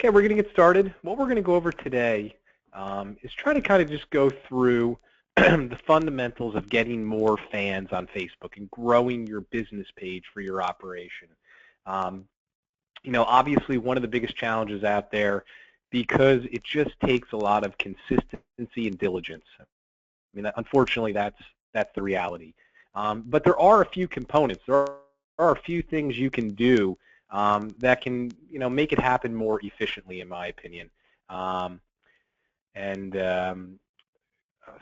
Okay, we're going to get started. What we're going to go over today is try to kind of just go through the fundamentals of getting more fans on Facebook and growing your business page for your operation. Obviously one of the biggest challenges out there, because it just takes a lot of consistency and diligence. I mean, unfortunately, that's the reality. But there are a few components. There are a few things you can do that can, make it happen more efficiently, in my opinion.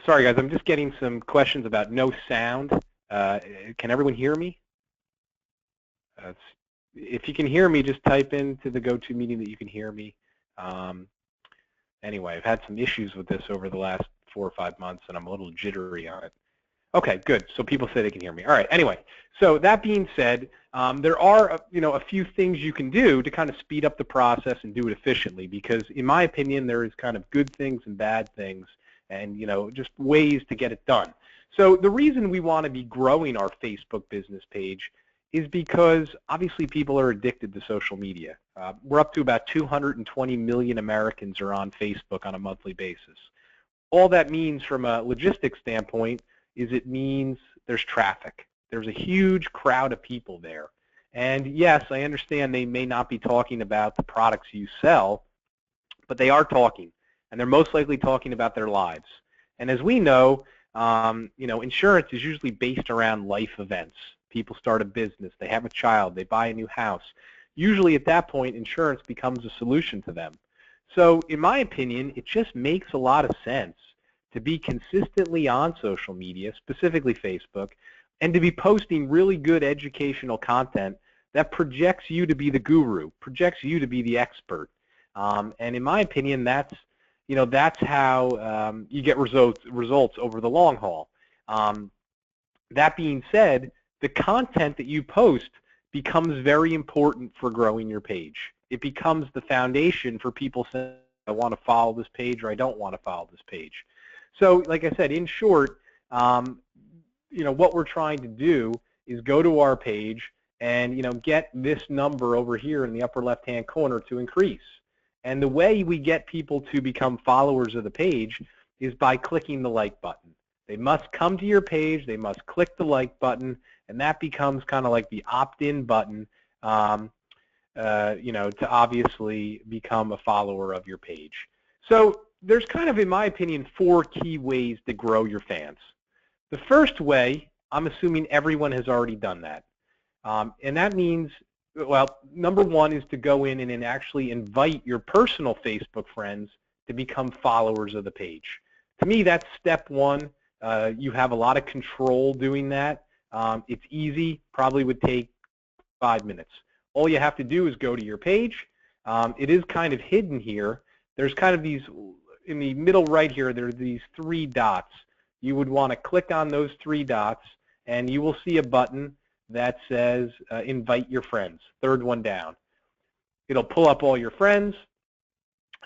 Sorry, guys, I'm just getting some questions about no sound. Can everyone hear me? If you can hear me, just type into the GoToMeeting that you can hear me. Anyway, I've had some issues with this over the last 4 or 5 months, and I'm a little jittery on it. Okay, good. So people say they can hear me. All right. Anyway, so that being said, there are a few things you can do to kind of speed up the process and do it efficiently. Because in my opinion, there is kind of good things and bad things, and just ways to get it done. So the reason we want to be growing our Facebook business page is because obviously people are addicted to social media. We're up to about 220 million Americans are on Facebook on a monthly basis. All that means from a logistics standpoint is it means there's traffic. There's a huge crowd of people there. And yes, I understand they may not be talking about the products you sell, but they are talking, and they're most likely talking about their lives. And as we know, insurance is usually based around life events. People start a business, they have a child, they buy a new house. Usually at that point, insurance becomes a solution to them. So in my opinion, it just makes a lot of sense to be consistently on social media, specifically Facebook, and to be posting really good educational content that projects you to be the guru, projects you to be the expert. And in my opinion, that's how you get results over the long haul. That being said, the content that you post becomes very important for growing your page. It becomes the foundation for people saying, I want to follow this page or I don't want to follow this page. So like I said, in short, what we're trying to do is go to our page and get this number over here in the upper left-hand corner to increase. And the way we get people to become followers of the page is by clicking the like button. They must come to your page, they must click the like button, and that becomes kind of like the opt-in button, to obviously become a follower of your page. So there's kind of, in my opinion, 4 key ways to grow your fans. The first way, I'm assuming everyone has already done that. And that means, well, number 1 is to go in and actually invite your personal Facebook friends to become followers of the page. To me, that's step 1. You have a lot of control doing that. It's easy, probably would take 5 minutes. All you have to do is go to your page. It is kind of hidden here. There's kind of these, in the middle right here, there are these 3 dots. You would want to click on those 3 dots, and you will see a button that says invite your friends, 3rd one down. It'll pull up all your friends,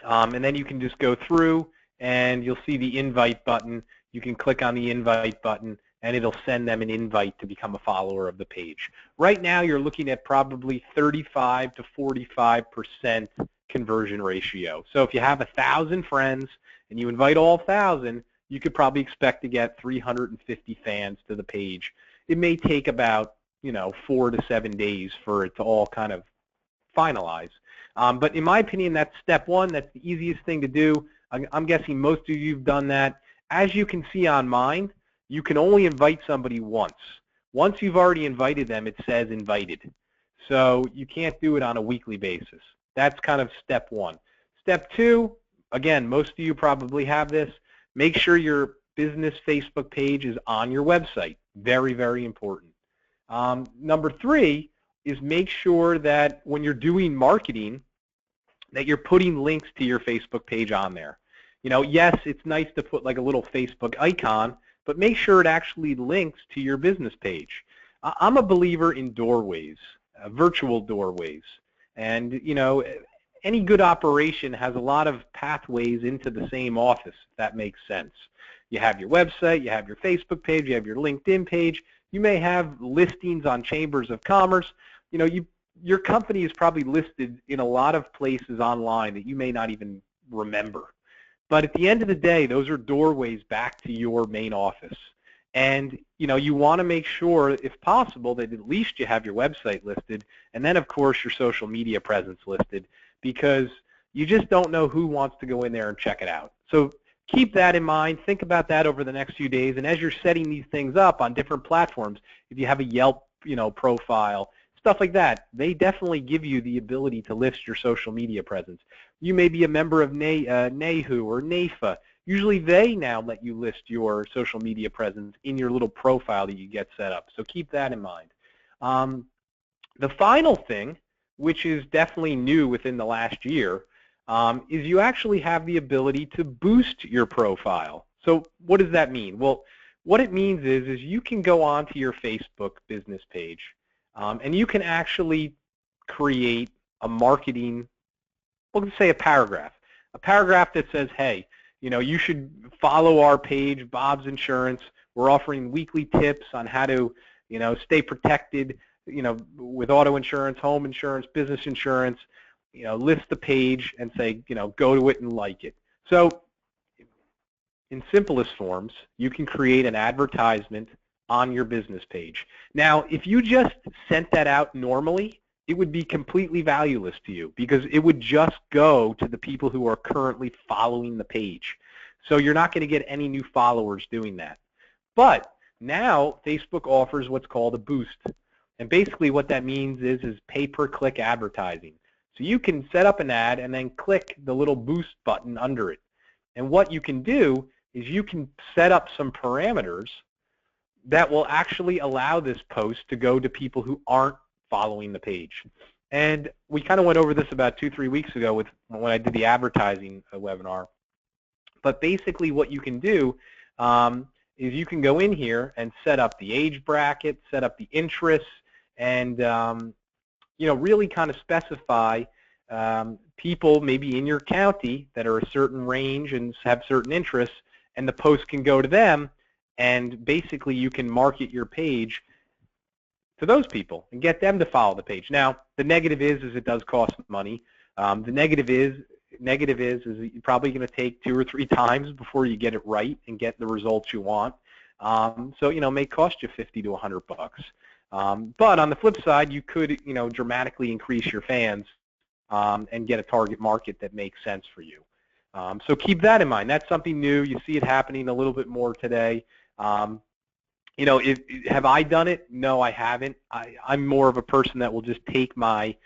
and then you can just go through, and you'll see the invite button. You can click on the invite button, and it'll send them an invite to become a follower of the page. Right now, you're looking at probably 35 to 45% conversion ratio. So if you have 1,000 friends and you invite all 1,000, you could probably expect to get 350 fans to the page. It may take about 4 to 7 days for it to all kind of finalize. But in my opinion, that's step 1. That's the easiest thing to do. I'm guessing most of you have done that. As you can see on mine, you can only invite somebody once. Once you've already invited them, it says invited. So you can't do it on a weekly basis. That's kind of step 1. Step 2, again, most of you probably have this. Make sure your business Facebook page is on your website. Very, very important. Number 3 is make sure that when you're doing marketing, that you're putting links to your Facebook page on there. Yes, it's nice to put like a little Facebook icon, but make sure it actually links to your business page. I'm a believer in doorways, virtual doorways. And, any good operation has a lot of pathways into the same office, if that makes sense. You have your website, you have your Facebook page, you have your LinkedIn page. You may have listings on Chambers of Commerce. your company is probably listed in a lot of places online that you may not even remember. But at the end of the day, those are doorways back to your main office. And you want to make sure, if possible, that at least you have your website listed, and then of course your social media presence listed, because you just don't know who wants to go in there and check it out. So keep that in mind. Think about that over the next few days. And as you're setting these things up on different platforms, if you have a Yelp, profile, stuff like that, they definitely give you the ability to list your social media presence. You may be a member of NAHU or NAFA. Usually they now let you list your social media presence in your little profile that you get set up. So keep that in mind. The final thing, which is definitely new within the last year, is you actually have the ability to boost your profile. So what does that mean? Well, what it means is you can go onto your Facebook business page, and you can actually create a marketing, we'll just say a paragraph that says, hey, you should follow our page, Bob's Insurance. We're offering weekly tips on how to, stay protected, with auto insurance, home insurance, business insurance. List the page and say, go to it and like it. So in simplest forms, you can create an advertisement on your business page. Now, if you just sent that out normally, it would be completely valueless to you because it would just go to the people who are currently following the page. So you're not going to get any new followers doing that. But now Facebook offers what's called a boost. And basically what that means is pay-per-click advertising. So you can set up an ad and then click the little boost button under it. And what you can do is you can set up some parameters that will actually allow this post to go to people who aren't following the page. And we kind of went over this about 2-3 weeks ago when I did the advertising webinar. But basically what you can do is you can go in here and set up the age bracket, set up the interests, and really kind of specify people maybe in your county that are a certain range and have certain interests, and the post can go to them, and basically you can market your page to those people and get them to follow the page. Now, the negative is it does cost money. The negative is you're probably going to take 2 or 3 times before you get it right and get the results you want. So it may cost you $50 to $100. But on the flip side, you could dramatically increase your fans and get a target market that makes sense for you. So keep that in mind. That's something new. You see it happening a little bit more today. Have I done it? No, I haven't. I'm more of a person that will just take my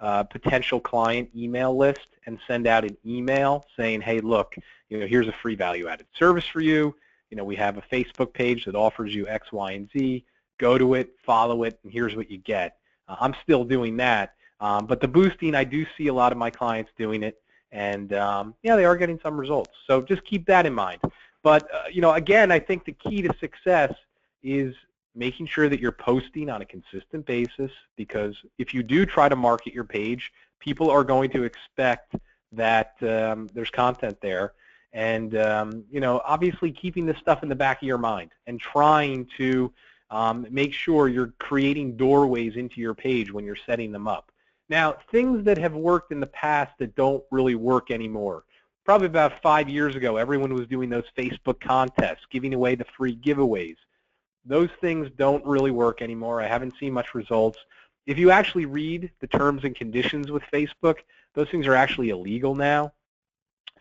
potential client email list and send out an email saying, hey, look, here's a free value-added service for you. We have a Facebook page that offers you X, Y, and Z. Go to it, follow it, and here's what you get. I'm still doing that. But the boosting, I do see a lot of my clients doing it, and they are getting some results. So just keep that in mind. But again, I think the key to success is making sure that you're posting on a consistent basis, because if you do try to market your page, people are going to expect that there's content there. And obviously keeping this stuff in the back of your mind and trying to make sure you're creating doorways into your page when you're setting them up. Now, things that have worked in the past that don't really work anymore. Probably about 5 years ago, everyone was doing those Facebook contests, giving away the free giveaways. Those things don't really work anymore. I haven't seen much results. If you actually read the terms and conditions with Facebook, those things are actually illegal now.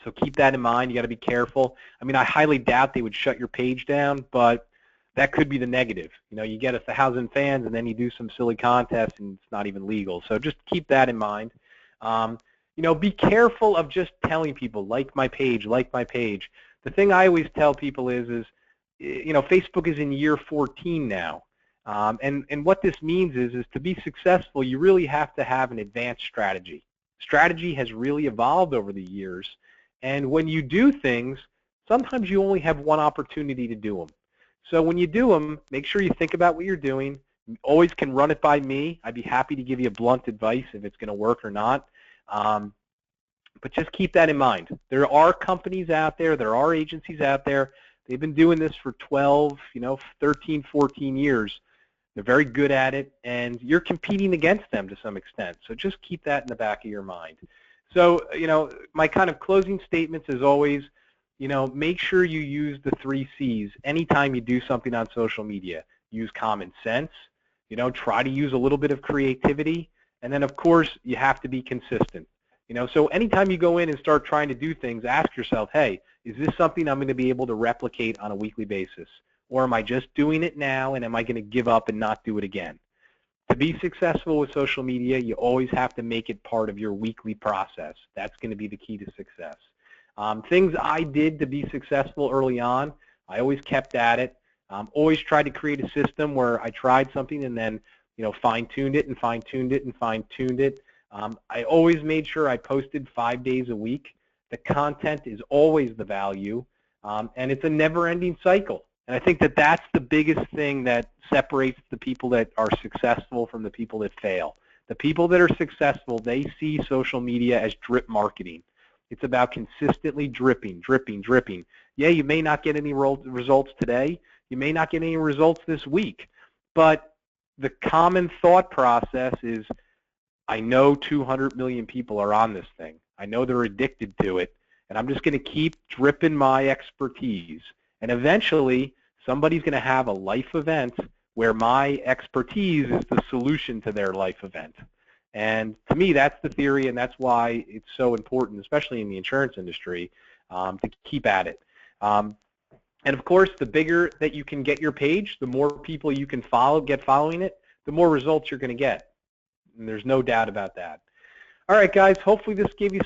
So keep that in mind. You got to be careful. I mean, I highly doubt they would shut your page down, but that could be the negative. You get 1,000 fans and then you do some silly contest and it's not even legal. So just keep that in mind. Be careful of just telling people, like my page, like my page. The thing I always tell people is Facebook is in year 14 now. And what this means is to be successful, you really have to have an advanced strategy. Strategy has really evolved over the years. And when you do things, sometimes you only have one opportunity to do them. So when you do them, make sure you think about what you're doing. You always can run it by me. I'd be happy to give you blunt advice if it's going to work or not. But just keep that in mind. There are companies out there, there are agencies out there. They've been doing this for 12, 13, 14 years. They're very good at it, and you're competing against them to some extent. So just keep that in the back of your mind. So, my kind of closing statements is always, make sure you use the 3 C's anytime you do something on social media. Use common sense, try to use a little bit of creativity, and then, of course, you have to be consistent. So anytime you go in and start trying to do things, ask yourself, hey, is this something I'm going to be able to replicate on a weekly basis? Or am I just doing it now, and am I going to give up and not do it again? To be successful with social media, you always have to make it part of your weekly process. That's going to be the key to success. Things I did to be successful early on, I always kept at it. Always tried to create a system where I tried something and then fine-tuned it and fine-tuned it and fine-tuned it. I always made sure I posted 5 days a week. The content is always the value, and it's a never-ending cycle. And I think that that's the biggest thing that separates the people that are successful from the people that fail. The people that are successful, they see social media as drip marketing. It's about consistently dripping, dripping, dripping. Yeah, you may not get any results today. You may not get any results this week. But the common thought process is, I know 200 million people are on this thing. I know they're addicted to it. And I'm just going to keep dripping my expertise. And eventually, somebody's going to have a life event where my expertise is the solution to their life event. And to me, that's the theory, and that's why it's so important, especially in the insurance industry, to keep at it. And of course, the bigger that you can get your page, the more people you can get following it, the more results you're going to get. And there's no doubt about that. All right, guys, hopefully this gave you